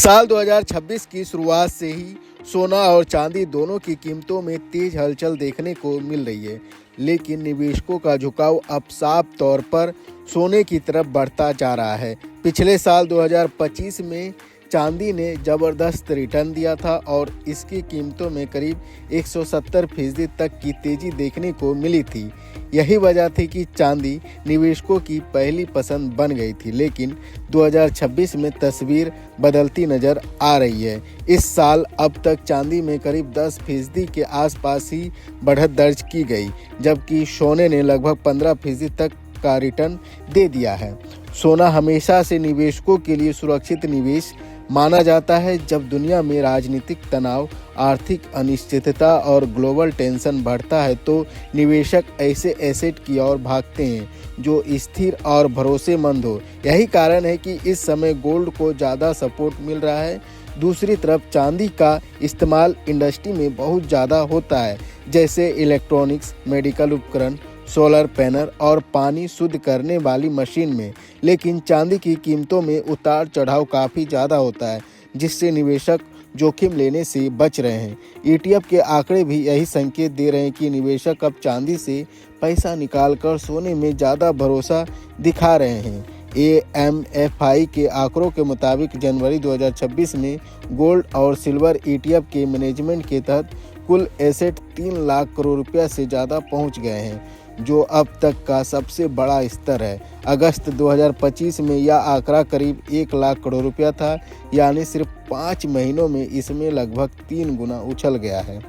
साल 2026 की शुरुआत से ही सोना और चांदी दोनों की कीमतों में तेज हलचल देखने को मिल रही है, लेकिन निवेशकों का झुकाव अब साफ तौर पर सोने की तरफ बढ़ता जा रहा है। पिछले साल 2025 में चांदी ने जबरदस्त रिटर्न दिया था और इसकी कीमतों में करीब 170% तक की तेजी देखने को मिली थी। यही वजह थी कि चांदी निवेशकों की पहली पसंद बन गई थी, लेकिन 2026 में तस्वीर बदलती नजर आ रही है। इस साल अब तक चांदी में करीब 10% के आसपास ही बढ़त दर्ज की गई, जबकि सोने ने लगभग 15% तक का रिटर्न दे दिया है। सोना हमेशा से निवेशकों के लिए सुरक्षित निवेश माना जाता है। जब दुनिया में राजनीतिक तनाव, आर्थिक अनिश्चितता और ग्लोबल टेंशन बढ़ता है तो निवेशक ऐसे एसेट की ओर भागते हैं जो स्थिर और भरोसेमंद हो। यही कारण है कि इस समय गोल्ड को ज़्यादा सपोर्ट मिल रहा है। दूसरी तरफ चांदी का इस्तेमाल इंडस्ट्री में बहुत ज़्यादा होता है, जैसे इलेक्ट्रॉनिक्स, मेडिकल उपकरण, सोलर पैनल और पानी शुद्ध करने वाली मशीन में। लेकिन चांदी की कीमतों में उतार चढ़ाव काफ़ी ज़्यादा होता है, जिससे निवेशक जोखिम लेने से बच रहे हैं। ETF के आंकड़े भी यही संकेत दे रहे हैं कि निवेशक अब चांदी से पैसा निकालकर सोने में ज़्यादा भरोसा दिखा रहे हैं। AMFI के आंकड़ों के मुताबिक जनवरी 2026 में गोल्ड और सिल्वर ETF के मैनेजमेंट के तहत कुल एसेट 3 लाख करोड़ रुपया से ज़्यादा पहुंच गए हैं, जो अब तक का सबसे बड़ा स्तर है। अगस्त 2025 में यह आंकड़ा करीब 1 लाख करोड़ रुपया था, यानी सिर्फ 5 महीनों में इसमें लगभग 3 गुना उछल गया है।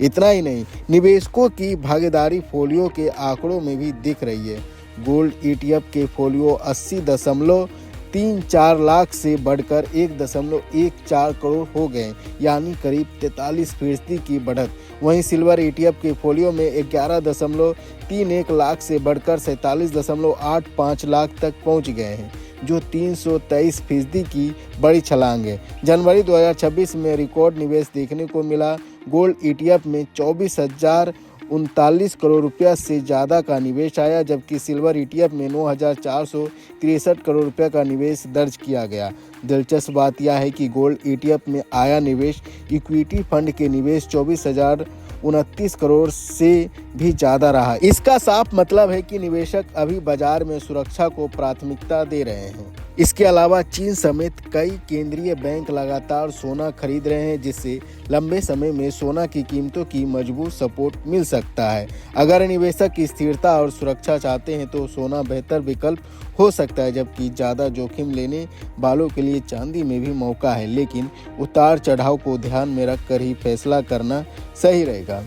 इतना ही नहीं, निवेशकों की भागीदारी फोलियो के आंकड़ों में भी दिख रही है। गोल्ड ETF के फोलियो 80.34 लाख से बढ़कर 1.14 करोड़ हो गए, यानी करीब 43% की बढ़त। वहीं सिल्वर ETF के फोलियो में 11.31 लाख से बढ़कर 47.85 लाख तक पहुंच गए हैं, जो 323% की बड़ी छलांग है। जनवरी 2026 में रिकॉर्ड निवेश देखने को मिला। गोल्ड ETF में 24,039 करोड़ रुपया से ज़्यादा का निवेश आया, जबकि सिल्वर ETF में 9,463 करोड़ रुपया का निवेश दर्ज किया गया। दिलचस्प बात यह है कि गोल्ड ETF में आया निवेश इक्विटी फंड के निवेश 24,029 करोड़ से भी ज़्यादा रहा। इसका साफ मतलब है कि निवेशक अभी बाजार में सुरक्षा को प्राथमिकता दे रहे हैं। इसके अलावा चीन समेत कई केंद्रीय बैंक लगातार सोना खरीद रहे हैं, जिससे लंबे समय में सोना की कीमतों की मजबूत सपोर्ट मिल सकता है। अगर निवेशक स्थिरता और सुरक्षा चाहते हैं तो सोना बेहतर विकल्प हो सकता है, जबकि ज़्यादा जोखिम लेने वालों के लिए चांदी में भी मौका है, लेकिन उतार चढ़ाव को ध्यान में रखकर ही फैसला करना सही रहेगा।